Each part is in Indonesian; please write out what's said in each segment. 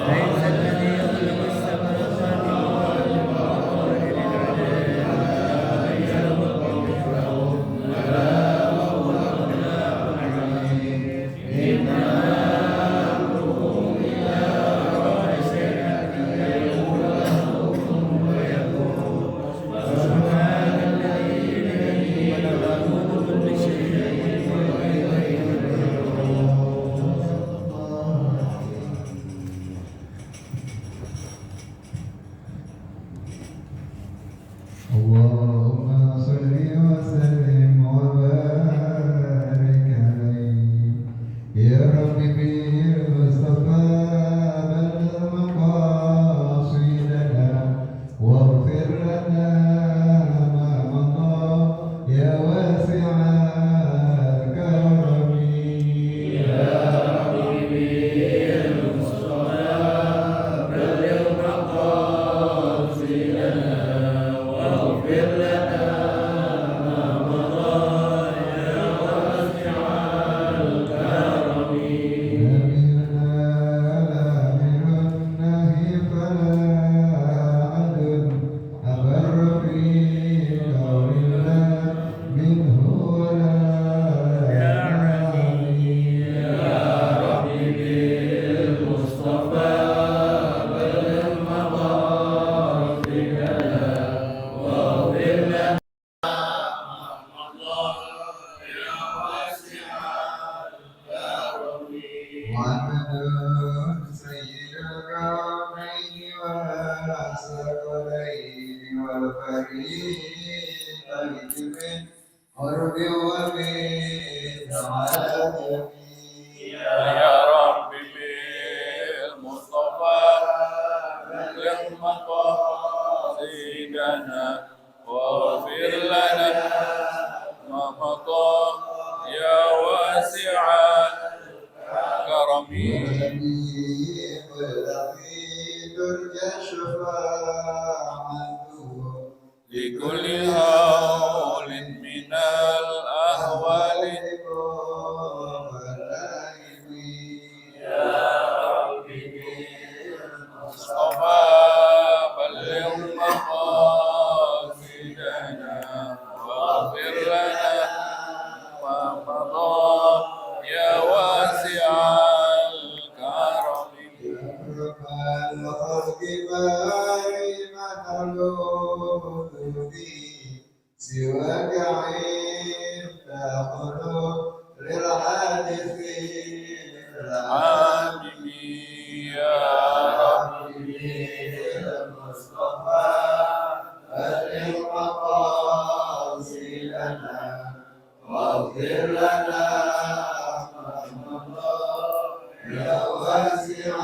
ليس الذي يخلق السماوات والأرض بقادر على أن يخلق مثلهم بلى وهو الخلاق العليم إنما أمره إذا أراد شيئا أن يقول له كن فيكون سبحان الذي بيده ملكوت كل شيء وإليه يرجعون. اللهم صل وسلم وبارك عليه يا رب به المصطفى بلغ مقاصدنا واغفر لنا ما مضى يا واسع الكرم يا رب به المصطفى بلغ مقاصدنا واغفر لنا ما مضى يا واسع الكرم. نبينا الامر النهي فلا عدل أبر في قول الله منه ولا يا علي يا رب بالمصطفى بلغ مقاصدنا واغفر لنا يا واسع الكرم. محمد سيد الكونين والثقلين والفريقين من قرب ومن عالم يا رب بالمصطفى بلغ مقاصدنا واغفر لنا ما مضى يا واسع الكرم. والذي الذي ترجى شفاعته لكل هول من الأهوال يا رب بالمصطفى بلغ مقاصدنا واغفر لنا ما مضى يا واسع الكرم. سواك عند خلق للحادثين آمين يا رب المصطفى بلغ مقاصدنا واغفر لنا ما مضى يا واسع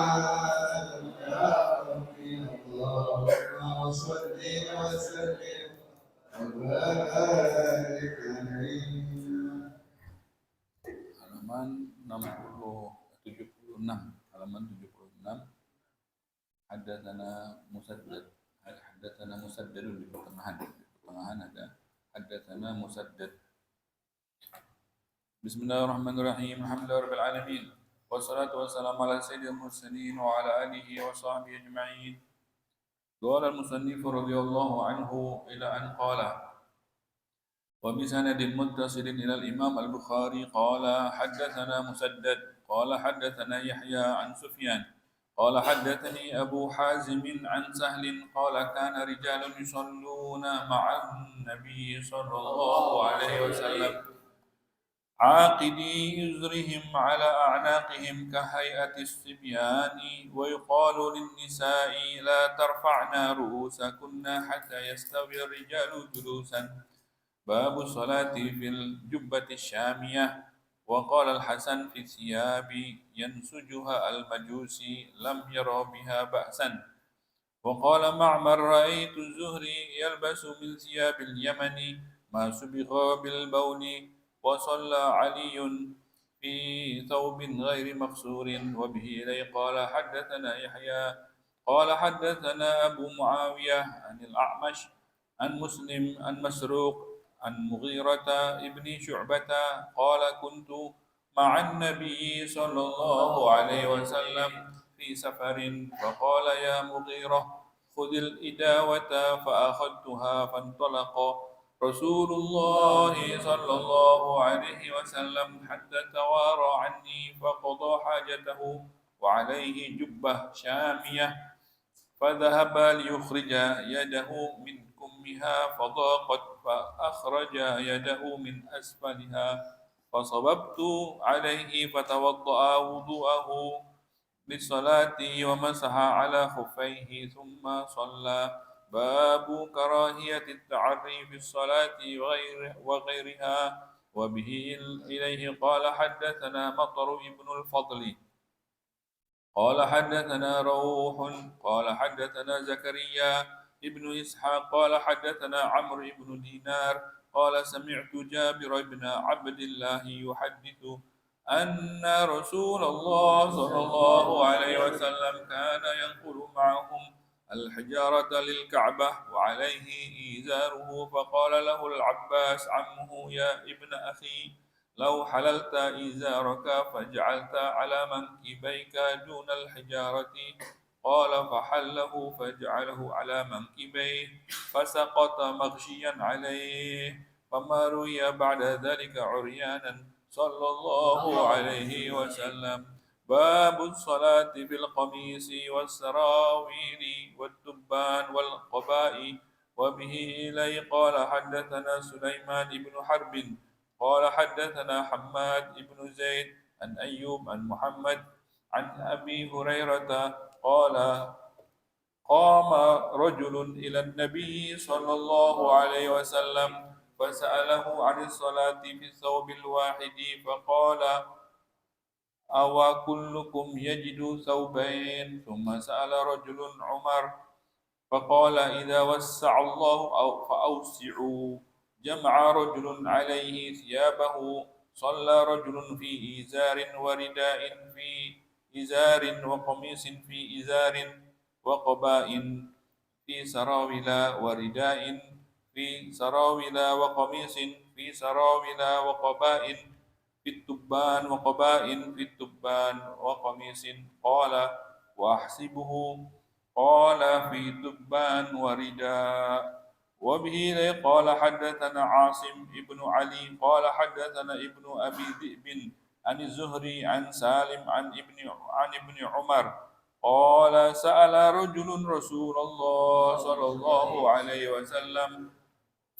الكرم. اللهم صل وسلم وبارك عليه. halaman 76 halaman 76 haddatsana musaddad di pertengahan ada haddatsana musaddad. Bismillahirrahmanirrahim. Alhamdulillahirabbil alamin. Wassalatu wassalamu ala sayyidil mursalin wa ala alihi wa sahbihi ajma'in. Qala al-musannif radhiyallahu anhu ila an qala وبسند متصل إلى الإمام البخاري قال حدثنا مسدد قال حدثنا يحيى عن سفيان قال حدثني أبو حازم عن سهل قال كان رجال يصلون مع النبي صلى الله عليه وسلم عاقدي إزرهم على أعناقهم كهيئة الصبيان ويقال للنساء لا ترفعن رؤوسكن حتى يستوي الرجال جلوسا. باب الصلاة في الجبة الشامية. وقال الحسن في ثياب ينسجها المجوسي لم ير بها بأسا. وقال معمر رأيت الزهري يلبس من ثياب اليمن ما سبغ بالبول. وصلى علي في ثوب غير مقصور. وبه إليه قال حدثنا يحيى قال حدثنا أبو معاوية عن الأعمش عن مسلم عن مسروق عن مغيرة ابن شعبة قال كنت مع النبي صلى الله عليه وسلم في سفر فقال يا مغيرة خذ الإداوة فأخذتها فانطلق رسول الله صلى الله عليه وسلم حتى توارى عني فقضى حاجته وعليه جبة شامية فذهب ليخرج يده من كمها فضاقت فأخرج يده من أسفلها فصببت عليه فتوضأ وضوءه للصلاة ومسح على خفيه ثم صلى باب كراهية التعري في الصلاة وغيرها وبه إليه قال حدثنا مطر ابن الفضل قال حدثنا روح قال حدثنا زكريا ابن إسحاق قال حدثنا عمرو بن دينار قال سمعت جابر بن عبد الله يحدث أن رسول الله صلى الله عليه وسلم كان ينقل معهم الحجارة للكعبة وعليه إيزاره فقال له العباس عمه يا ابن أخي لو حللت إزارك فجعلت على منكبيك دون الحجارة قال فحله فجعله على منكبيه فسقط مغشيا عليه فما روي بعد ذلك عريانا صلى الله عليه وسلم باب الصلاة في القميص والسراويل والتبان والقباء وبه إليه قال حدثنا سليمان بن حرب قال حدثنا حماد بن زيد عن أيوب عن محمد عن أبي هريرة قال قام رجل إلى النبي صلى الله عليه وسلم فسأله عن الصلاة في الثوب الواحد فقال أو كلكم يجد ثوبين ثم سأل رجل عمر فقال إذا وسع الله فأوسعوا جمع رجل عليه ثيابه صلى رجل في إزار ورداء في إزار وقميص في إزار وقباء في سراويل ورداء في سراويل وقميص في سراويل وقباء في التبان وقباء في التبان وقميص قال وأحسبه قال في تبان ورداء وبه قال حدثنا عاصم ابن علي قال حدثنا ابن أبي ذئب عن الزهري عن سالم عن ابن عمر قال سأل رجل رسول الله صلى الله عليه وسلم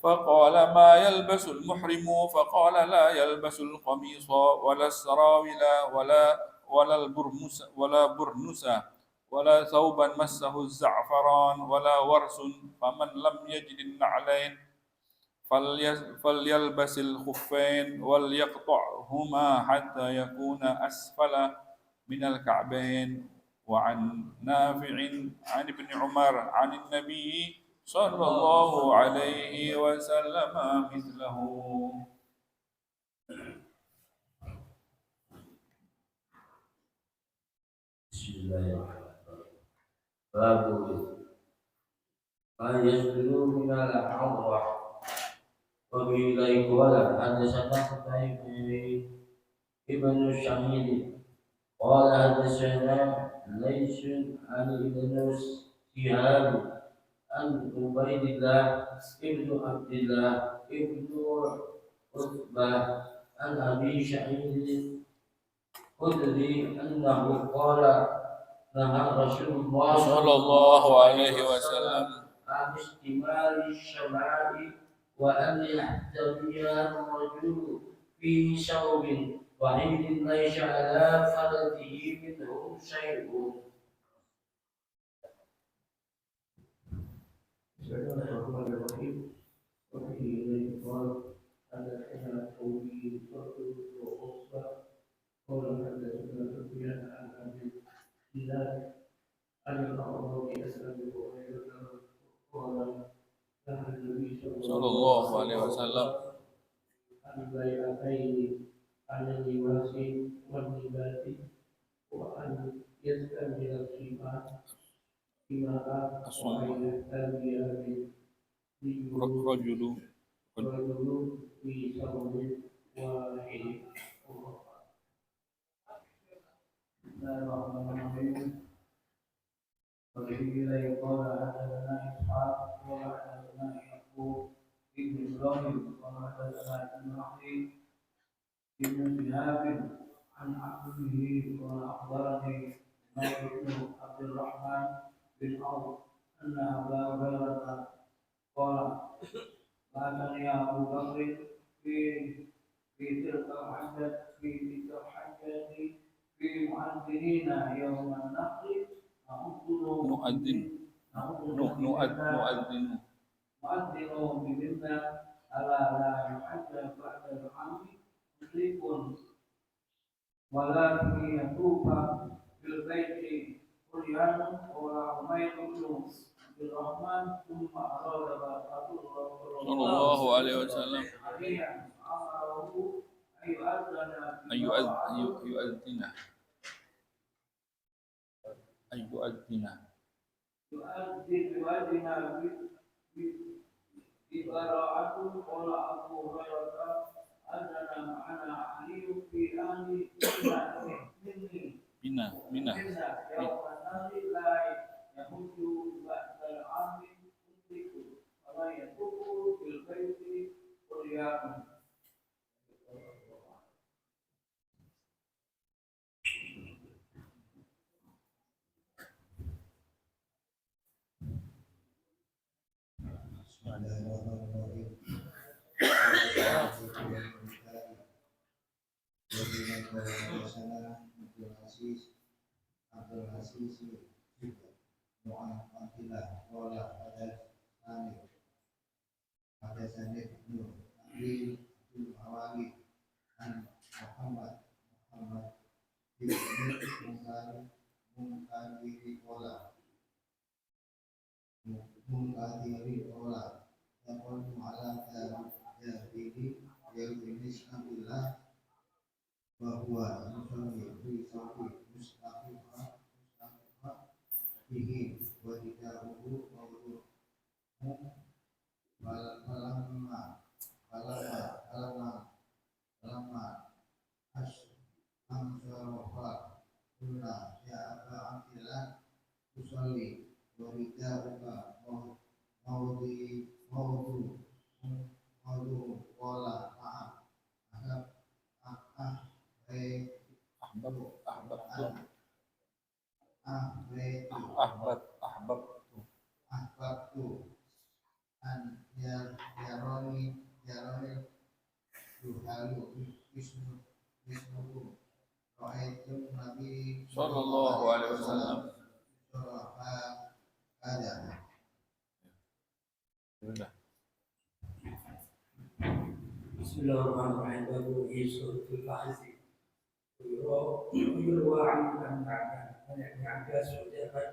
فقال ما يلبس المحرم فقال لا يلبس القميص ولا السراويل ولا برنس ولا ثوبا مسه الزعفران ولا ورس فمن لم يجد النعلين فليلبس الخفين وليقطعهما حتى يكون أسفل من الكعبين وعن نافع عن ابن عمر عن النبي صلى الله عليه وسلم مثله. بسم الله الرحمن الرحيم. باب ما يسجد من العورة وبه قال حدثنا قتيبة ابن الشميل قال حدثنا ليس عن ابن شهاب عن عبيد الله ابن عبد الله ابن عتبة عن أبي سعيد الخدري أنه قال نهى رسول الله صلى الله عليه وسلم عن استعمال الشمال وأن يحتمي الرجل في ثوب وحيد ليس على فرده منه شيء. بسم الله الرحمن الرحيم. وفي إليه قال حدثنا قومي وعصبة قال حدثنا سفيان عن أبي هلال عن الأعرابي أسلم هريرة قال نهى النبي صلى الله عليه وسلم عن البيعتين عن اللباس والنبات وأن يستعمل الصفات فيما وأن يستعمل رجل رجل في ثوب واحد. Bismillahirrahmanirrahim. Wabillahi qala hadatsana Ishaq qala hadatsana Yaqub ibn Ibrahim qala hadatsana Ibn Mahdi ibn Shihab an Abdihi qala akhbarani Nabi ibn Abdul Rahman bin Auf anna Abu Hurairah qala ba'athani Abu Bakr fi tilka al-hajjati fi mu'adhdhinina yawm an-nahr Nu'adzin. Nu'adzinu. mu'adhdhinu bimina ala la yuhajja ba'da al-'amri musyrikun wala yatufa bil baiti qulyan wa Umayr bin Abdul Rahman thumma arada Rasulullah Sallallahu alaihi wasallam amarahu ayyu'adzana ayyu'adzina yu'adzina ibara'atu qala Abu Hurairah adana ma'ana Ali fi ahli Mina yawma nari la yahudu ba'dal amri musriku wala yatufu bil baiti quryan. Abdul Aziz juga Mu'afilah Qala Ada Sanid Nur Abi Abdul Awali An Muhammad Ibn Munkadiri Qala Yaqul mu'ala Jahili Yauminis Abillah bahwa Musalli Fi Safi Mustaqifah Bihi wa Hidaruhu Mawdu'u Falamma Amsarafa Qulna Ya Aba Abdillah Musalli wa Hidaruka Mawdu'u Qala ma'am ahbabtu an yaroni yuhalu wisnuku ra'aitu Nabi Sallallahu alaihi wasallam. Ada Bismillahirrahmanirrahim. Babu suratul Ahzab. ويروى عن عباس وجابر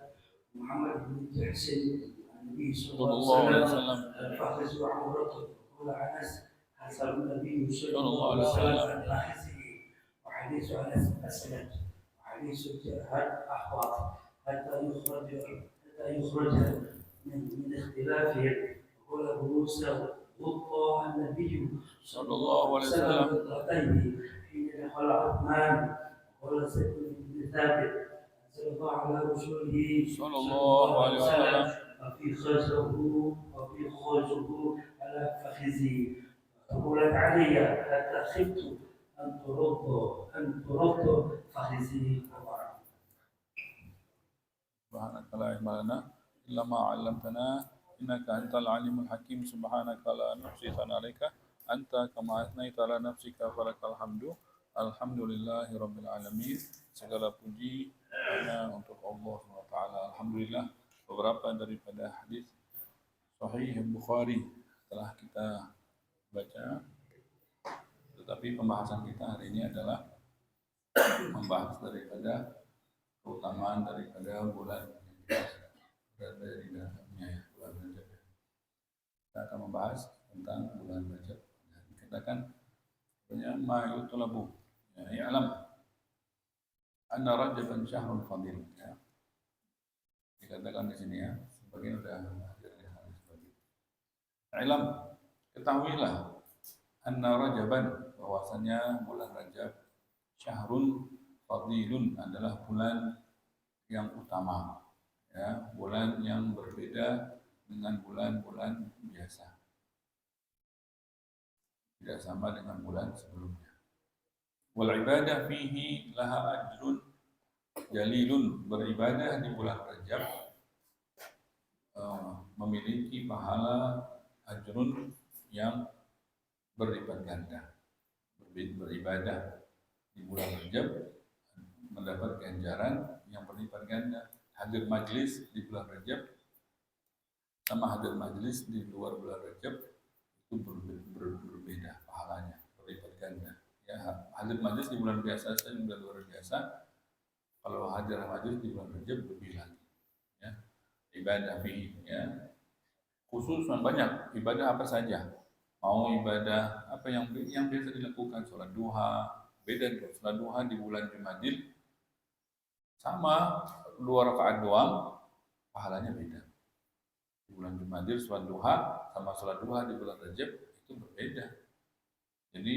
محمد بن جحسن النبي صلى الله عليه وسلم فخذ عورته قال انس حسب النبي صلى الله عليه وسلم فخذه وحديث انس اسند وحديث جهاد احوط حتى يخرج من اختلافهم وقال ابو موسى وقى النبي صلى الله عليه وسلم حين دخل عثمان وقال زيد بن ثابت انزل الله على رسوله صلى الله عليه وسلم وفي خرجه على فخذي فقولت علي حتى خفت ان ترد فخذي سبحانك لا علم لنا إلا ما علمتنا إنك أنت العليم الحكيم سبحانك لا نحصي ثناء عليك أنت كما أثنيت على نفسك فلك الحمد Alhamdulillahi Rabbil Alamin. Segala puji hanya untuk Allah SWT. Alhamdulillah, beberapa daripada hadis Sahih Bukhari telah kita baca. Tetapi pembahasan kita hari ini adalah membahas daripada keutamaan daripada bulan yang berada di dalamnya, bulan Rajab. Kita akan membahas tentang bulan Rajab. Dikatakan banyak ma'yutulabu. Ya'lam anna Rajaban syahrun fadil. Ya. Dikatakan di sini ya, sebagian sudah hadir di hadis tadi. Ya'lam, ketahuilah anna Rajaban, bahwasanya bulan Rajab syahrun Fadilun adalah bulan yang utama, ya, bulan yang berbeda dengan bulan-bulan biasa, tidak sama dengan bulan sebelumnya. Wal ibadah fihi laha ajrun jalilun, beribadah di bulan Rajab memiliki pahala ajrun yang berlipat ganda. Beribadah di bulan Rajab mendapat ganjaran yang berlipat ganda. Hadir majlis di bulan Rajab sama hadir majlis di luar bulan Rajab itu berbeda pahalanya, berlipat ganda. Ya, hadir majlis di bulan biasa saja sudah luar biasa. Kalau hadir majlis di bulan Rajab lebih lagi. Ya, ibadah fihi, ya, khusus banyak ibadah apa saja. Mau ibadah apa yang biasa dilakukan, sholat duha, beda tuh. Sholat duha di bulan Jumadil sama 2 rakaat doang, pahalanya beda. Di bulan Jumadil sholat duha sama sholat duha di bulan Rajab itu berbeda. Jadi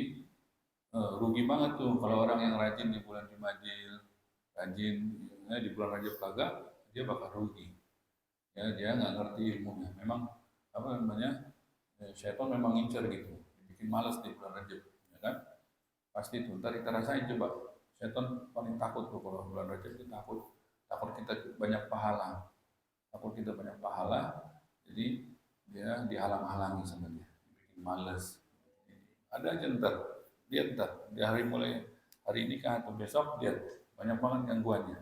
rugi banget tuh kalau orang yang rajin di bulan Jumadil, rajin di bulan Rajab kagak, dia bakal rugi. Ya, dia nggak ngerti ilmunya. Memang apa namanya? Syaitan memang ngincer gitu, bikin malas di bulan Rajab, ya kan? Pasti itu. Ntar kita rasain coba. Syaitan paling takut tuh kalau bulan Rajab itu takut kita banyak pahala, jadi dia dihalang-halangi sama dia, bikin malas. Ada aja ntar di hari mulai hari ini kah atau besok lihat banyak banget gangguannya.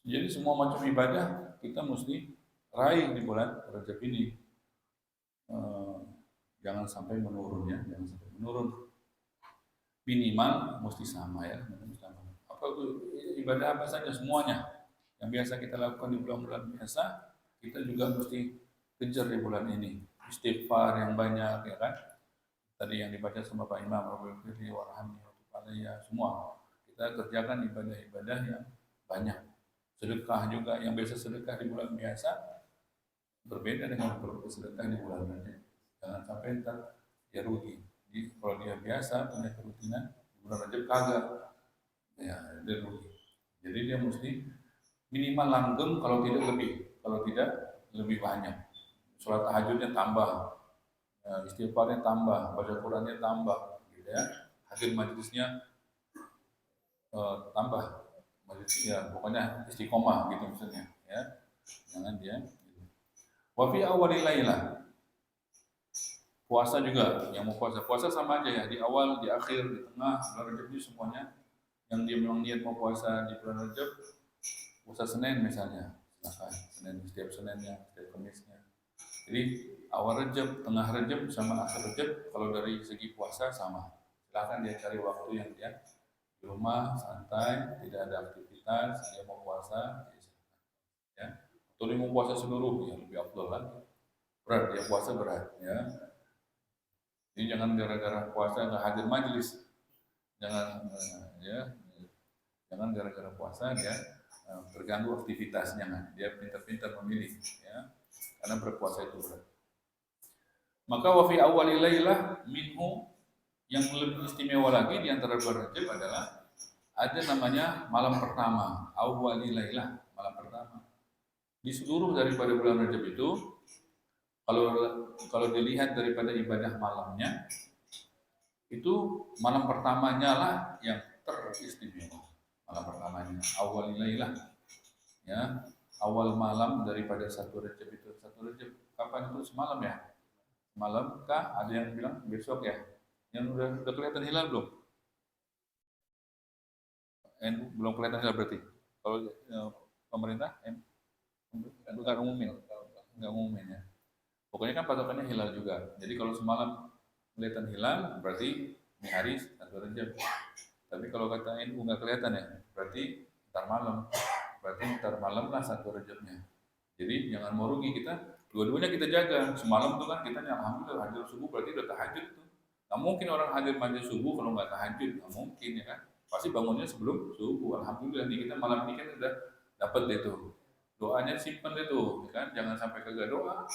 Jadi semua macam ibadah kita mesti raih di bulan Rajab ini. Jangan sampai menurun, ya, jangan sampai menurun. Minimal mesti sama, ya, apa itu ibadah apa saja semuanya yang biasa kita lakukan di bulan-bulan biasa kita juga mesti kejar di bulan ini. Istighfar yang banyak, ya kan? Tadi yang dibaca sama Pak Imam, Rabbil warhamni wa semua kita kerjakan ibadah-ibadah yang banyak. Sedekah juga, yang biasa sedekah di bulan biasa berbeda dengan sedekah di bulan Rajab. Jangan sampai ntar dia rugi. Jadi kalau dia biasa punya kerutinan di bulan Rajab kagak, ya dia rugi. Jadi dia mesti minimal langgeng, kalau tidak lebih banyak. Sholat tahajudnya tambah, istighfarnya tambah, baca Qurannya tambah, gitu ya. Hadir majlisnya tambah, majlisnya pokoknya istiqomah gitu maksudnya, ya. Jangan dia. Wa fi awwalil lailah, puasa juga, yang mau puasa sama aja ya, di awal, di akhir, di tengah bulan Rajab ini semuanya. Yang dia memang niat mau puasa di bulan Rajab, puasa Senin misalnya, silakan. Setiap Seninnya, setiap Kamisnya. Jadi awal Rajab, tengah Rajab sama akhir Rajab kalau dari segi puasa sama. Silakan dia cari waktu yang dia di rumah santai, tidak ada aktivitas, dia mau puasa, ya. Atau dia mau puasa seluruh, ya lebih afdal lagi. Berat, dia puasa berat, ya. Jadi jangan gara-gara puasa nggak hadir majelis, jangan gara-gara puasa dia terganggu aktivitasnya, dia pintar-pintar memilih, ya, karena berpuasa itu berat. Maka wa fi awwalil lailah minhu, yang lebih istimewa lagi di antara bulan Rajab adalah ada namanya malam pertama, awwalil lailah, malam pertama. Di seluruh daripada bulan Rajab itu, kalau dilihat daripada ibadah malamnya, itu malam pertamanya lah yang teristimewa. Malam pertamanya, awal lailah, ya, awal malam daripada 1 Rajab itu. 1 Rajab kapan itu? Semalam, ya? Malam kah? Ada yang bilang besok, ya? Yang udah kelihatan hilal belum? Belum kelihatan hilal berarti. Kalau pemerintah nggak ngumumin, ya. Pokoknya kan patokannya hilal juga. Jadi kalau semalam kelihatan hilal, berarti ini hari 1 Rajab. Tapi kalau kata NU nggak kelihatan, ya, berarti ntar malam lah 1 Rajabnya. Jadi jangan mau rugi, kita dua-duanya kita jaga. Semalam tuh kan kita alhamdulillah hadir subuh, berarti udah tahajud tuh. Nggak mungkin orang hadir majlis subuh kalau nggak tahajud, nggak mungkin, ya kan? Pasti bangunnya sebelum subuh. Alhamdulillah nih kita malam ini kan udah dapat deh tuh. Doanya simpen deh tuh, kan? Jangan sampai kagak doa,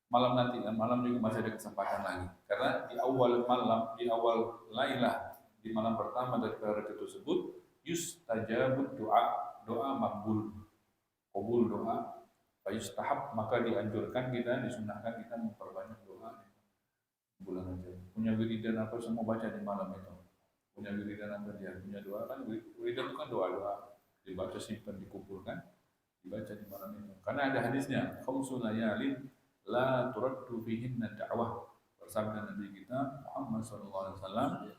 malam nanti, dan malam juga masih ada kesempatan lagi. Karena di awal malam, di awal lailah, di malam pertama dari Rajab tersebut yustajabud doa makbul, qabul doa, fayustahab, maka dianjurkan kita, disunahkan kita memperbanyak doa di bulan Rajab. Punya wiridan apa semua baca di malam itu. Punya wiridan apa dia, punya doa kan, wiridan itu kan doa-doa dibaca, simpan, dikumpulkan, dibaca di malam itu. Karena ada hadisnya, khamsu layalin la turaddu fihinna da'wah. Bersabda Nabi kita Muhammad SAW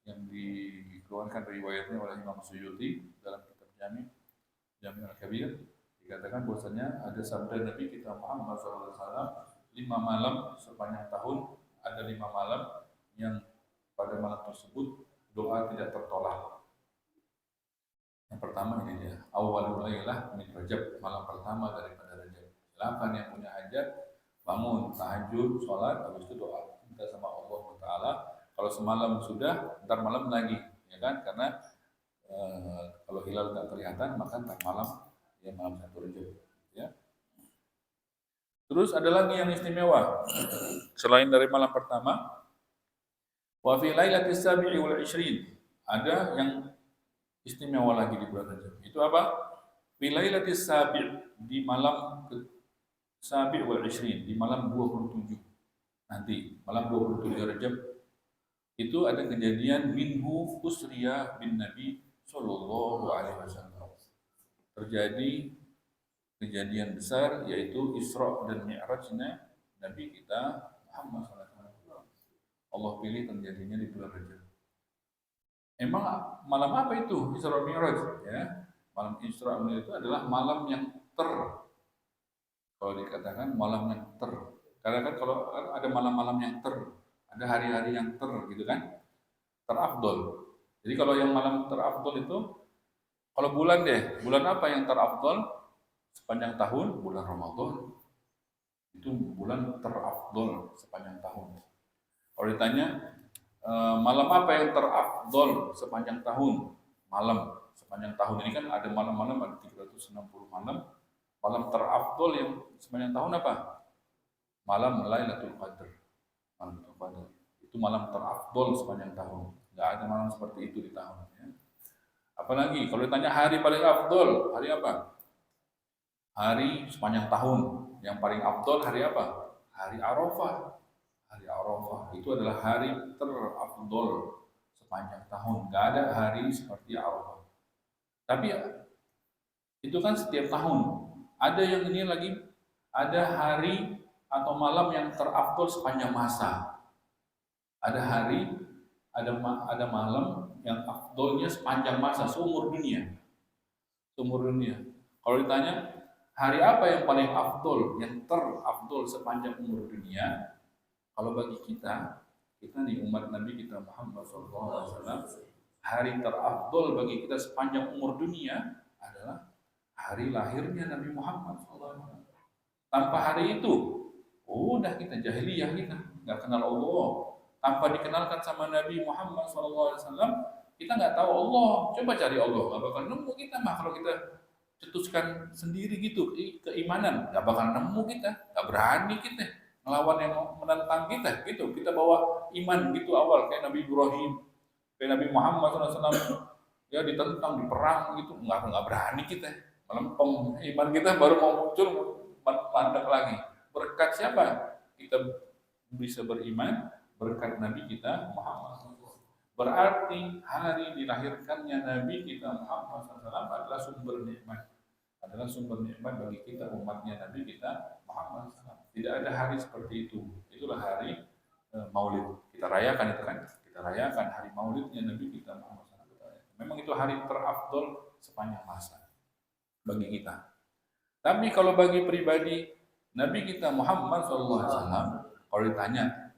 yang dikeluarkan riwayatnya oleh Imam Suyuti dalam kitab Jami' Al-Kabir, dikatakan bahwasanya ada sabda Nabi kita Muhammad SAW, 5 malam sepanjang tahun, ada 5 malam yang pada malam tersebut doa tidak tertolak. Yang pertama ini dia, awalul lailah min Rajab, malam pertama daripada Rajab. Silakan yang punya hajat bangun tahajud, sholat, habis itu doa minta sama Allah Taala. Kalau semalam sudah, ntar malam lagi, ya kan? Karena kalau hilal tidak kelihatan, maka ntar malam, ya malam 1 Rajab, ya. Terus ada lagi yang istimewa selain dari malam pertama. Wa fi lailatis sabi'i wal 20, ada yang istimewa lagi di bulan Rajab. Itu apa? Fi lailatis sabi', di malam Sabi' wal 20, di malam 27. Nanti malam 27 Rajab itu ada kejadian minhu usriya bin Nabi sallallahu alaihi wasallam. Terjadi kejadian besar yaitu Isra dan Mi'rajnya Nabi kita Muhammad SAW. Allah pilih terjadinya di bulan Rajab. Emang malam apa itu Isra Mi'raj? Ya, malam Isra Mi'raj itu adalah malam yang kalau dikatakan malam yang karena kan kalau ada malam-malam yang ada hari-hari yang gitu kan, terafdol. Jadi kalau yang malam terafdol itu, kalau bulan apa yang terafdol sepanjang tahun? Bulan Ramadan. Itu bulan terafdol sepanjang tahun. Kalau ditanya malam apa yang terafdol sepanjang tahun? Malam sepanjang tahun ini kan ada malam-malam, ada 360 malam. Malam terafdol yang sepanjang tahun apa? Malam Lailatul Qadar. Malam Lailatul Qadar. Itu malam terafdol sepanjang tahun. Enggak ada malam seperti itu di tahun. Ya. Apalagi kalau ditanya hari paling afdol, hari apa? Hari sepanjang tahun yang paling afdol hari apa? Hari Arafah. Hari Arafah itu adalah hari terafdol sepanjang tahun. Enggak ada hari seperti Arafah. Tapi itu kan setiap tahun. Ada yang ini lagi, ada hari atau malam yang terafdol sepanjang masa. Ada hari, ada malam yang afdolnya sepanjang masa, seumur dunia. Seumur dunia. Kalau ditanya, hari apa yang paling afdol, yang terafdol sepanjang umur dunia? Kalau bagi kita di umat Nabi kita Muhammad SAW, hari terafdol bagi kita sepanjang umur dunia adalah hari lahirnya Nabi Muhammad SAW. Tanpa hari itu, udah kita jahiliyah, kita nggak kenal Allah. Tanpa dikenalkan sama Nabi Muhammad SAW, kita nggak tahu Allah. Coba cari Allah, nggak bakal nemu kita mah. Kalau kita cetuskan sendiri gitu keimanan, nggak bakal nemu kita, nggak berani kita ngelawan yang menentang kita. Gitu, kita bawa iman gitu awal kayak Nabi Ibrahim, kayak Nabi Muhammad SAW. Ya ditentang, diperang gitu, nggak berani kita. Melempem iman kita baru mau muncul mandek lagi. Berkat siapa kita bisa beriman? Berkat Nabi kita Muhammad SAW. Berarti hari dilahirkannya Nabi kita Muhammad SAW adalah sumber nikmat. Adalah sumber nikmat bagi kita umatnya Nabi kita Muhammad SAW. Tidak ada hari seperti itu. Itulah hari Maulid. Kita rayakan itu kan. Kita rayakan hari Maulidnya Nabi kita Muhammad SAW. Memang itu hari terafdol sepanjang masa bagi kita. Tapi kalau bagi pribadi Nabi kita Muhammad SAW, kalau ditanya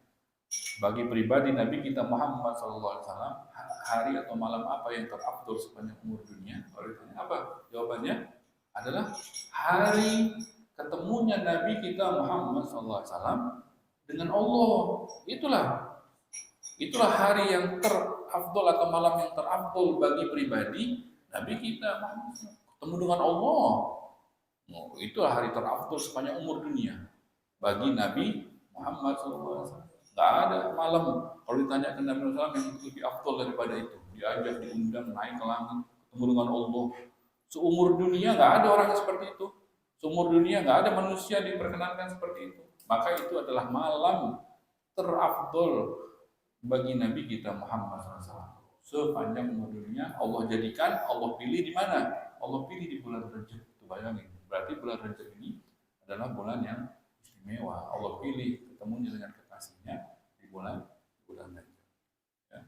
bagi pribadi Nabi kita Muhammad SAW, hari atau malam apa yang terafdol sepanjang umur dunia? Kalau ditanya apa? Jawabannya adalah hari ketemunya Nabi kita Muhammad SAW dengan Allah. Itulah hari yang terafdol atau malam yang terafdol bagi pribadi Nabi kita Muhammad SAW. Ketemu dengan Allah. Itulah hari terafdol sepanjang umur dunia bagi Nabi Muhammad SAW. Nggak ada malam. Kalau ditanya ke Nabi SAW yang lebih afdol daripada itu, diajak, diundang, naik ke langit, ketemu dengan Allah. Seumur dunia nggak ada orang yang seperti itu. Seumur dunia nggak ada manusia diperkenankan seperti itu. Maka itu adalah malam terafdol bagi Nabi kita Muhammad SAW. Sepanjang umur dunia Allah jadikan, Allah pilih di mana? Allah pilih di bulan Rajab. Itu bayangin. Berarti bulan Rajab ini adalah bulan yang istimewa. Allah pilih ketemunya dengan kekasihnya di bulan Rajab. Ya.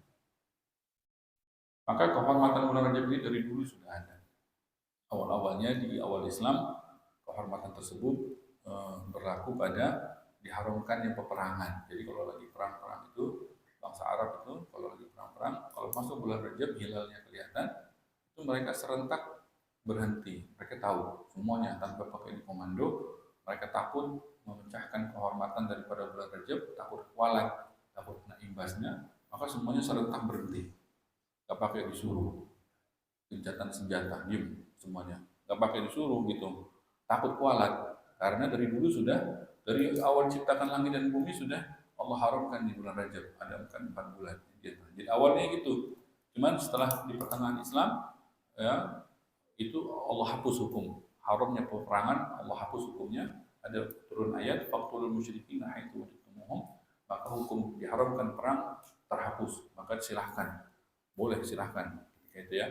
Maka kehormatan bulan Rajab ini dari dulu sudah ada. Awal-awalnya di awal Islam kehormatan tersebut berlaku pada diharamkannya peperangan. Jadi kalau lagi perang-perang itu bangsa Arab itu kalau lagi perang-perang, kalau masuk bulan Rajab hilalnya kelihatan, itu mereka serentak berhenti. Mereka tahu semuanya tanpa pakai komando. Mereka takut memecahkan kehormatan daripada bulan Rajab, takut kualat, takut kena imbasnya, maka semuanya serentak berhenti. Gak pakai disuruh, gencatan senjata, diem semuanya. Gak pakai disuruh gitu, takut kualat. Karena dari dulu sudah, dari awal ciptakan langit dan bumi sudah Allah haramkan di bulan Rajab, ada 4 bulan. Jadi awalnya gitu. Cuman setelah di pertengahan Islam, ya, itu Allah hapus hukum. Haramnya peperangan, Allah hapus hukumnya. Ada turun ayat, faqtulul musyrikin haitsu wajadtumuhum, maka hukum diharamkan perang terhapus. Maka silahkan, boleh silahkan, gitu ya,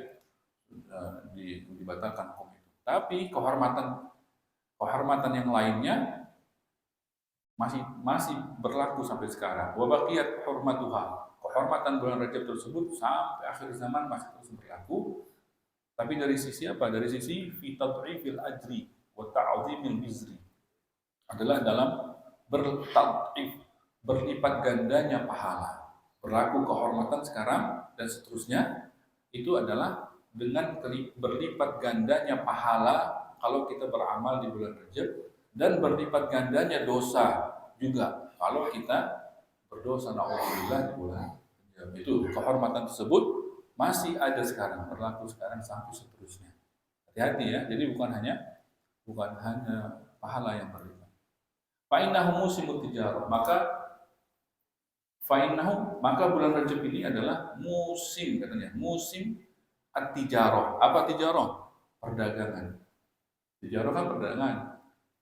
dibatalkan hukum itu. Tapi kehormatan yang lainnya masih berlaku sampai sekarang. Wa baqiyat hurmatuha. Kehormatan bulan Rajab tersebut sampai akhir zaman masih terus berlaku. Tapi dari sisi apa? Dari sisi fi tad'ifil ajri wa ta'dhimil bizri. Adalah dalam bertad'if, berlipat gandanya pahala. Berlaku kehormatan sekarang dan seterusnya itu adalah dengan berlipat gandanya pahala kalau kita beramal di bulan Rajab, dan berlipat gandanya dosa juga kalau kita berdosa na'udzubillah di bulan Rajab. Itu kehormatan tersebut masih ada sekarang, berlaku sekarang sampai seterusnya. Hati-hati ya, jadi bukan hanya pahala yang berlipat. Fa'innahu musimut tijarah, maka bulan Rajab ini adalah musim, katanya, musim at-tijarah. Apa tijarah? Perdagangan. Tijarah kan perdagangan.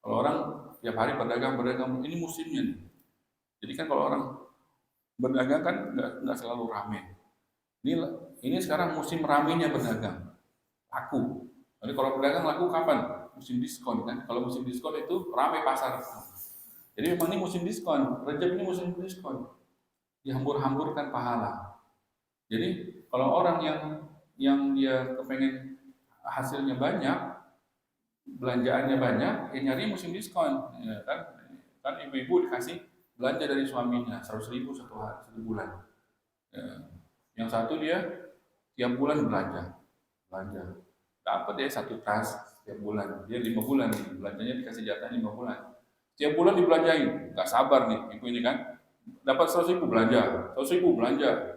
Kalau orang tiap hari berdagang, ini musimnya nih. Jadi kan kalau orang berdagang kan nggak selalu ramai. Ini sekarang musim ramainya berdagang, laku. Jadi kalau berdagang laku kapan? Musim diskon kan. Kalau musim diskon itu ramai pasar. Jadi memang ini musim diskon. Rajab ini musim diskon. Dihambur-hamburkan pahala. Jadi kalau orang yang dia kepengen hasilnya banyak, belanjaannya banyak, ya nyari musim diskon. Ya, kan ibu-ibu dikasih belanja dari suaminya 100.000 satu bulan. Ya. Yang satu dia tiap bulan belanja, dapat dia 1 tas tiap bulan. Dia 5 bulan nih, belanjanya dikasih jatah 5 bulan. Tiap bulan dibelanjain, nggak sabar nih ibu ini kan. Dapat 100.000 belanja,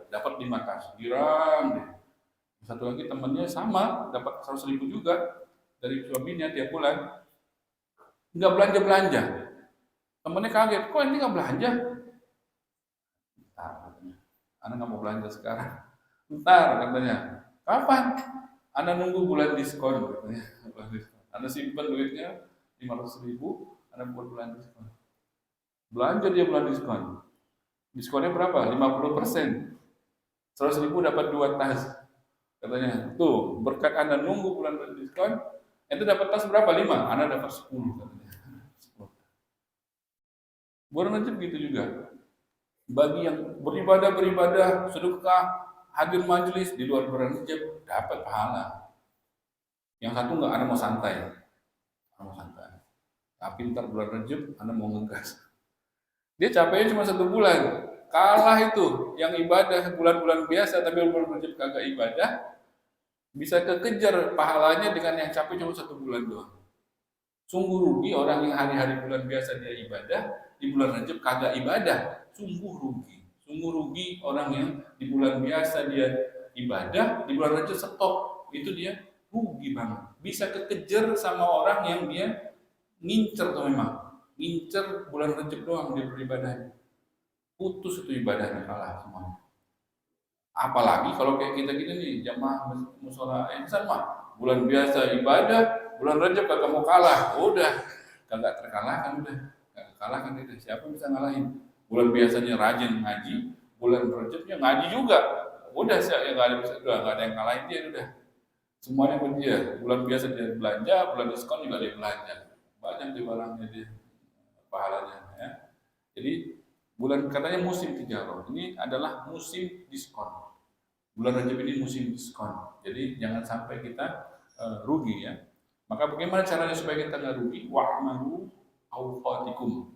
dapat 5 tas, girang deh. Satu lagi temannya sama, dapat 100.000 juga dari suaminya tiap bulan, nggak belanja. Temennya kaget, kok ini nggak belanja? Anda nggak mau belanja sekarang. Bentar, katanya. Kapan? Anda nunggu bulan diskon, katanya. Anda simpan duitnya 500.000, Anda buat bulan diskon. Belanja dia bulan diskon. Diskonnya berapa? 50%. 100.000 dapat 2 tas. Katanya, tuh berkat Anda nunggu bulan diskon, itu dapat tas berapa? 5, Anda dapat 10, katanya. Bulan Rajab gitu juga. Bagi yang beribadah, sedekah, hadir majelis di luar bulan Rajab, dapat pahala. Yang satu enggak, Anda mau santai. Tapi ntar bulan Rajab, Anda mau ngegas. Dia capeknya cuma 1 bulan. Kalah itu, yang ibadah bulan-bulan biasa, tapi bulan Rajab kagak ibadah, bisa kekejar pahalanya dengan yang capek cuma 1 bulan doang. Sungguh rugi orang yang hari-hari bulan biasa dia ibadah, di bulan Rajab kagak ibadah. Sungguh rugi orang yang di bulan biasa dia ibadah, di bulan Rajab stop. Itu dia rugi banget. Bisa kekejar sama orang yang dia ngincer tuh memang. Ngincer bulan Rajab doang dia beribadahnya. putus itu ibadahnya, kalah semuanya. Apalagi kalau kayak kita gini nih, jamaah musola insan mah bulan biasa ibadah, bulan Rajab kagak mau kalah, udah kagak terkalahkan, udah kagak kalahkan itu. Siapa bisa ngalahin? Bulan biasanya rajin ngaji, bulan Rajabnya ngaji juga, udah sih yang nggak ada udah nggak ada yang ngalahin dia, udah semuanya pun dia. Bulan biasa dia belanja, bulan diskon juga dia belanja, banyak di barangnya dia pahalanya ya. Jadi bulan katanya musim tijarah, ini adalah musim diskon. Bulan Rajab ini musim diskon. Jadi jangan sampai kita rugi ya. Maka bagaimana caranya supaya kita nggak rugi? Wa'malu awqatikum.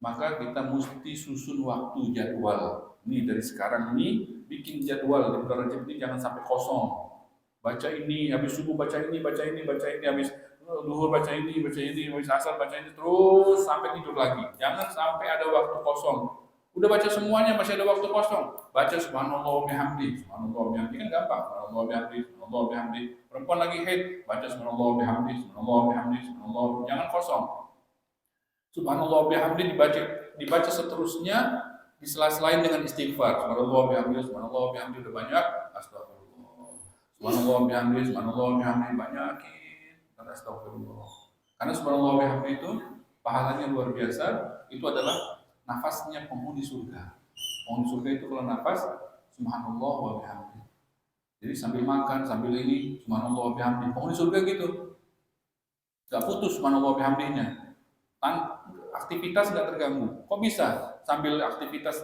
Maka kita mesti susun waktu jadwal. Ini dari sekarang ini bikin jadwal di bulan Rajab ini jangan sampai kosong. Baca ini, habis subuh baca ini, habis duhur baca ini, habis asar baca ini, terus sampai tidur lagi. Jangan sampai ada waktu kosong. Udah baca semuanya masih ada waktu kosong. Baca subhanallah wa bihamdi. Subhanallah wa bihamdi kan gampang. Subhanallah wa bihamdi, subhanallah wa bihamdi. Perempuan lagi haid, baca subhanallah wa bihamdi, subhanallah wa bihamdi, subhanallah. Jangan kosong. Subhanallah wa bihamdi dibaca seterusnya di sela-selain dengan istighfar. Subhanallah wa bihamdi, subhanallah wa bihamdi udah banyak. Astagfirullah. Subhanallah wa bihamdi, subhanallah wa bihamdi banyakin. Astagfirullah. Karena subhanallah wa bihamdi itu pahalanya luar biasa. Itu adalah nafasnya penghuni surga. Penghuni surga itu kalau nafas subhanallah wa bihamdi. Jadi sambil makan, sambil ini subhanallah wa bihamdi. Penghuni surga gitu. Gak putus subhanallah wa bihamdinya. Aktivitas gak terganggu. Kok bisa sambil aktivitas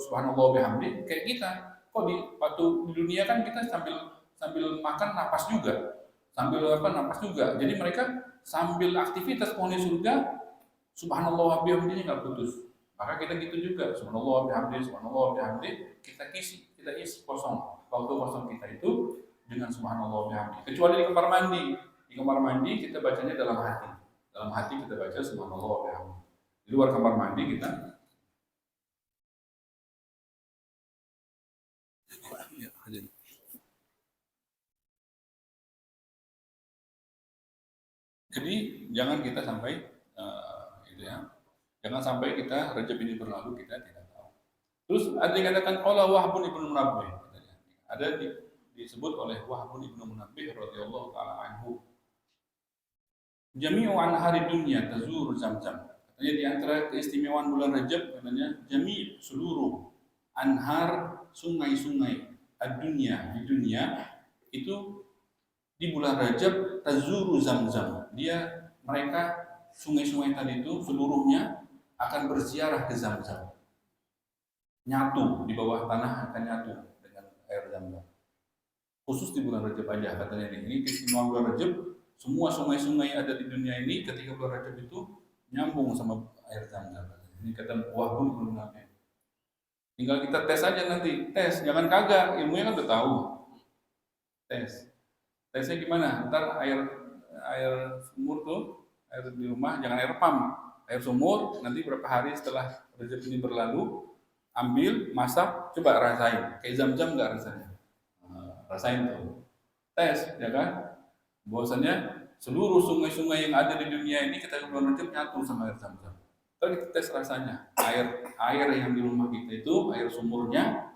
subhanallah wa bihamdi kayak kita? Kok waktu di dunia kan kita sambil makan napas juga. Sambil napas juga. Jadi mereka sambil aktivitas penghuni surga subhanallah wa bihamdinya gak putus. Maka kita gitu juga, subhanallah wa bihamdi, kita isi kosong. Waktu kosong kita itu dengan subhanallah wa bihamdi. Kecuali di kamar mandi. Di kamar mandi kita bacanya dalam hati. Dalam hati kita baca subhanallah wa bihamdi. Di luar kamar mandi kita jadi jangan kita sampai gitu ya. Jangan sampai kita Rajab ini berlalu kita tidak tahu. Terus ada yang katakan qala Wahbun ibnu Munabbih. Ada disebut oleh Wahbun ibnu Munabbih radhiyallahu taala anhu. Jami'u anhari dunya tazuru Zamzam. Katanya di antara keistimewaan bulan Rajab katanya jami' seluruh anhar sungai-sungai di dunia itu di bulan Rajab tazuru Zamzam. Mereka sungai-sungai tadi itu seluruhnya akan berziarah ke Zamzam. Nyatu di bawah tanah akan nyatu dengan air Zamzam. Khusus di bulan Rajab aja katanya ini keistimewaan bulan Rajab, semua sungai-sungai ada di dunia ini ketika bulan Rajab itu nyambung sama air Zamzam. Ini kata Wahbun ibnu Munabbih. Tinggal kita tes aja nanti, jangan kagak, ilmunya kan udah tahu. Tesnya gimana? Ntar air sumur tuh, air di rumah jangan air pam. Air sumur, nanti berapa hari setelah Rajab ini berlalu, ambil, masak, coba rasain. Kayak Zam-Zam nggak rasanya? Rasain tuh. Tes, ya kan? Bahwasanya seluruh sungai-sungai yang ada di dunia ini kita bulan Rajab nyatu sama air Zam-Zam. Terus kita tes rasanya. Air yang di rumah kita itu, air sumurnya,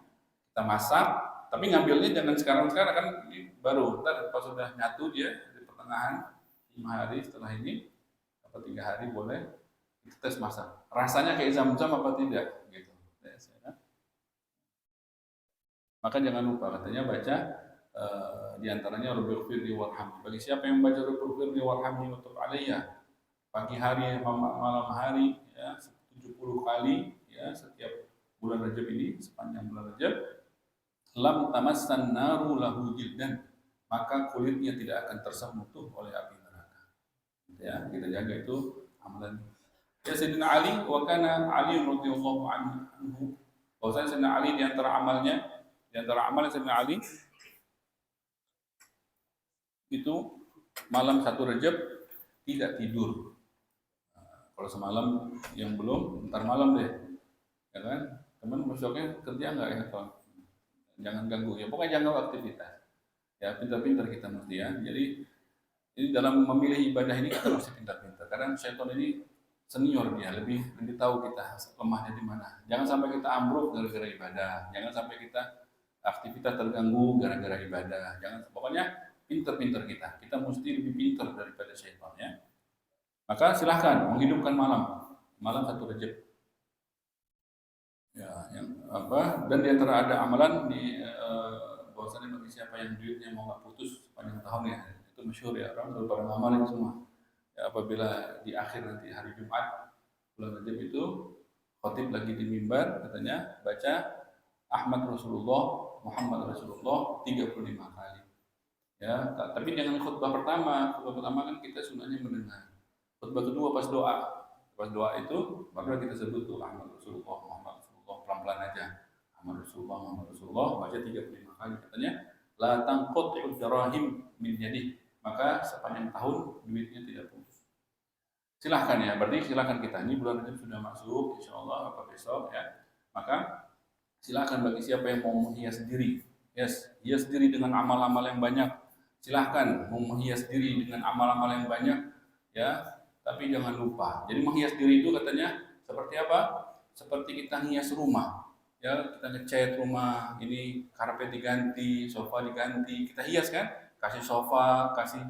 kita masak, tapi ngambilnya jangan sekarang-sekarang kan ini baru. Ntar pas sudah nyatu dia di pertengahan 5 hari setelah ini atau 3 hari boleh kita tes masak. Rasanya kayak Zam-Zam apa tidak? Gitu. Ya. Maka jangan lupa katanya baca diantaranya Rabbil firli warhamni. Bagi siapa yang baca Rabbil firli warhamni wa tub alayya pagi hari malam hari ya 70 kali ya setiap bulan Rajab ini sepanjang bulan Rajab lam tamassan naru lahu jildan maka kulitnya tidak akan tersentuh oleh api neraka. Ya, kita jaga itu amalan. Ya Sayyidina Ali wa kana Ali radhiyallahu anhu. Bahwasanya Sayyidina Ali di antara amal Sayyidina Ali itu malam 1 Rajab tidak tidur. Kalau semalam yang belum, ntar malam deh. Ya kan? Teman besoknya kerja enggak ya, Pak? Jangan ganggu ya. Pokoknya jangan ganggu aktivitas. Ya, pintar-pintar kita mesti ya. Jadi ini dalam memilih ibadah ini kita mesti pintar-pintar. Karena syaitan ini senior dia, lebih tahu kita lemahnya di mana. Jangan sampai kita ambruk gara-gara ibadah, jangan sampai kita aktivitas terganggu gara-gara ibadah. Jangan, pokoknya pinter-pinter kita mesti lebih pinter daripada syaitan ya. Maka silahkan menghidupkan malam satu Rajab. Ya, yang apa? Dan di antara ada amalan di bahwasanya bagi siapa yang duitnya mau nggak putus sepanjang tahun ya, itu masyhur ya, orang selalu pada ngamalin semua. Ya, apabila di akhir nanti hari Jumat bulan Rajab itu khotib lagi di mimbar katanya baca Ahmad Rasulullah, Muhammad Rasulullah 35 kali. Ya, tapi jangan khutbah pertama. Khutbah pertama kan kita sunahnya mendengar. Khutbah kedua pas doa. Pas doa itu baru kita sebut tuh Ahmad Rasulullah, Muhammad Rasulullah, pelan-pelan aja. Ahmad Rasulullah, Muhammad Rasulullah baca 35 kali katanya la tanqut'ud darahim min yadih. Maka sepanjang tahun duitnya tidak putus. Silahkan ya, berarti silahkan kita. Ini bulan Rajab sudah masuk, insya Allah apa besok ya. Maka silahkan bagi siapa yang mau menghias diri, hias diri dengan amal-amal yang banyak. Silahkan mau menghias diri dengan amal-amal yang banyak, ya. Tapi jangan lupa. Jadi menghias diri itu katanya seperti apa? Seperti kita hias rumah. Ya, kita ngecat rumah, ini karpet diganti, sofa diganti, kita hias kan? Kasih sofa, kasih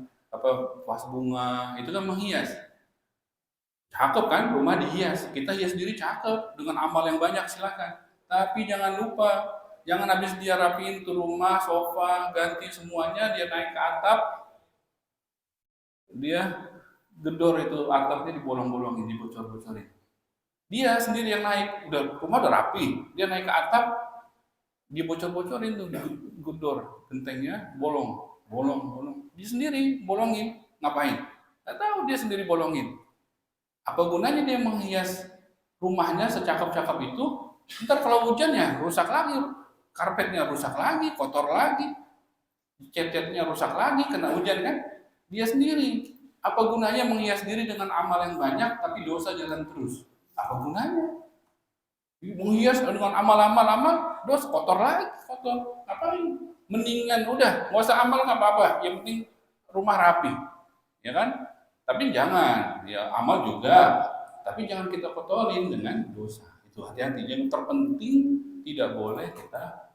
vas bunga, itu kan menghias. Cakep kan, rumah dihias. Kita hias diri cakep dengan amal yang banyak, silakan. Tapi jangan lupa, jangan habis dia rapiin tuh rumah, sofa, ganti semuanya, dia naik ke atap, dia gedor itu atapnya dibolong-bolongin, dibocor-bocorin. Dia sendiri yang naik, rumah udah rapi, dia naik ke atap, dia bocor-bocorin tuh, gedor, gentengnya bolong. Dia sendiri bolongin, ngapain? Nggak tahu, dia sendiri bolongin. Apa gunanya dia menghias rumahnya secakap-cakap itu? Ntar kalau hujan ya rusak lagi, karpetnya rusak lagi, kotor lagi, cat-catnya rusak lagi, kena hujan kan? Dia sendiri. Apa gunanya menghias diri dengan amal yang banyak tapi dosa jalan terus? Apa gunanya? Menghias dengan amal-amal, dosa kotor lagi, kotor. Ngapain? Mendingan udah, nggak usah amal nggak apa-apa, yang penting rumah rapi, ya kan? Tapi jangan, ya amal juga, tapi jangan kita kotorin dengan dosa. Itu hati-hati. Yang terpenting tidak boleh kita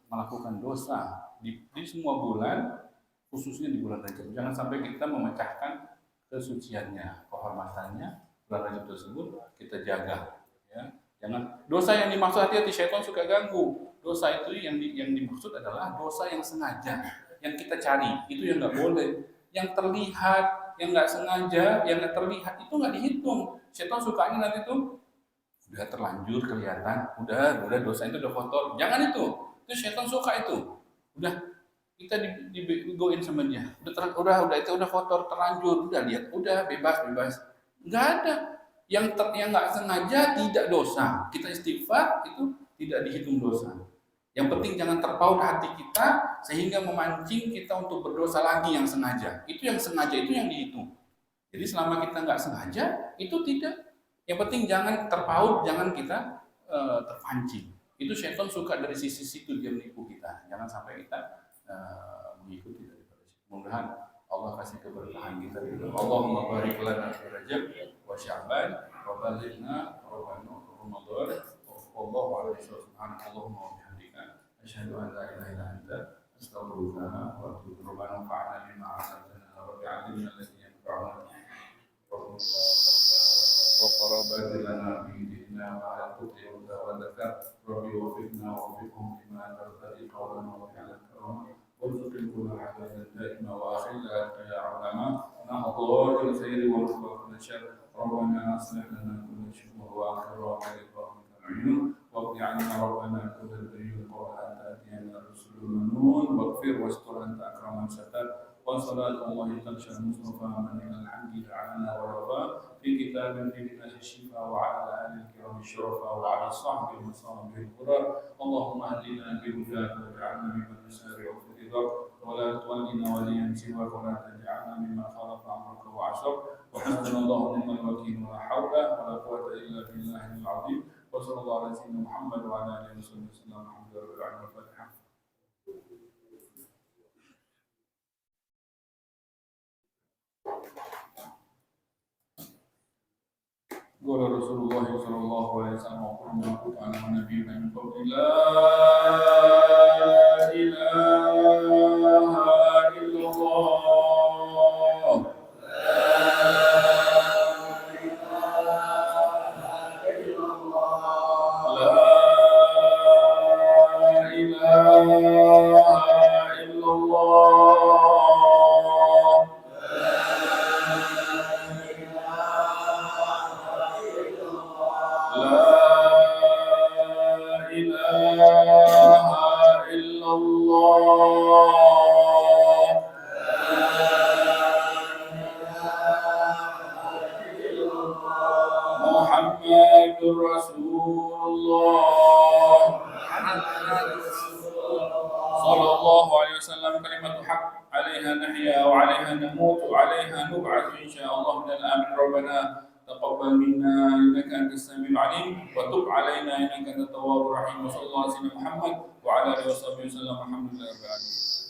melakukan dosa di semua bulan, khususnya di bulan Rajab. Jangan sampai kita memecahkan kesuciannya, kehormatannya bulan Rajab tersebut kita jaga. Ya. Jangan dosa yang dimaksud, hati-hati, syaitan suka ganggu. Dosa itu yang dimaksud adalah dosa yang sengaja, yang kita cari, itu yang nggak boleh. Yang terlihat, yang nggak sengaja, yang nggak terlihat itu nggak dihitung. Syaitan sukanya nanti tuh udah terlanjur kelihatan, udah dosa itu udah kotor. Jangan itu syaitan suka itu. Udah kita dibegoin sama dia. Udah itu udah kotor, terlanjur, udah lihat, udah bebas. Nggak ada. Yang nggak sengaja tidak dosa. Kita istighfar itu tidak dihitung dosa. Yang penting jangan terpaut hati kita sehingga memancing kita untuk berdosa lagi yang sengaja. Itu yang sengaja itu yang dihitung. Jadi selama kita nggak sengaja itu tidak. Yang penting jangan terpaut, jangan kita terpancing. Itu syaitan suka dari sisi situ dia menipu kita. Jangan sampai kita mengikuti daripada situ. Mudah-mudahan Allah kasih keberkahan kita. Allahumma barik lana fi Rajab wa Sya'ban wa balighna Ramadan. Wallahu a'lam bishawab. Subhanallahumma wa bihamdika asyhadu an la ilaha illa anta astaghfiruka wa atubu ilaik. Rabbana fa'alna bima 'allamtana wa bi'allimina alladhi yanfa'una wa qarabat lana bi dinina wa 'ala qudri wa dzakar rabbi wafiqna wa bikum bima tartadi qawlan wa fi'lan karam warzuqna kulla halalan da'ima wa akhila ya ulama nahdur bil khairi wa nahdur syarr rabbana aslih lana kulla shay'in wa akhiru واقض عنا ربنا كل الدين القرآن تأتينا الرسل المنون واغفر واستر أنت أكرم من ستر وصلاة الله تغشى المصطفى من الحمد جعلنا ورضاه في كتاب في ناس الشفاء وعلى آل الكرام الشرفاء وعلى صحبه المصابه القرى اللهم اهدنا بهداك واجعلنا ممن نسارع في رضاك ولا تولنا وليا سواك ولا تجعلنا مما خالف أمرك وعصاك وحسبنا الله ونعم الوكيل ولا حول ولا قوة إلا بالله العظيم وصلى الله على سيدنا محمد وعلى اله وصحبه وسلم. الحمد لله رب العالمين. الفاتحه. قال رسول الله صلى الله عليه وسلم وقل ما كنت على نبينا من قبل لا إله إلا الله لا إله إلا الله لا إله إلا الله محمد رسول الله صلى الله عليه وسلم كلمة حق عليها نحيا وعليها نموت وعليها نبعث إن شاء الله من الآمن ربنا تقبل منا إنك أنت السميع العليم وتب علينا إنك أنت التواب الرحيم وصلى الله على سيدنا محمد وعلى آله وصحبه وسلم الحمد لله رب العالمين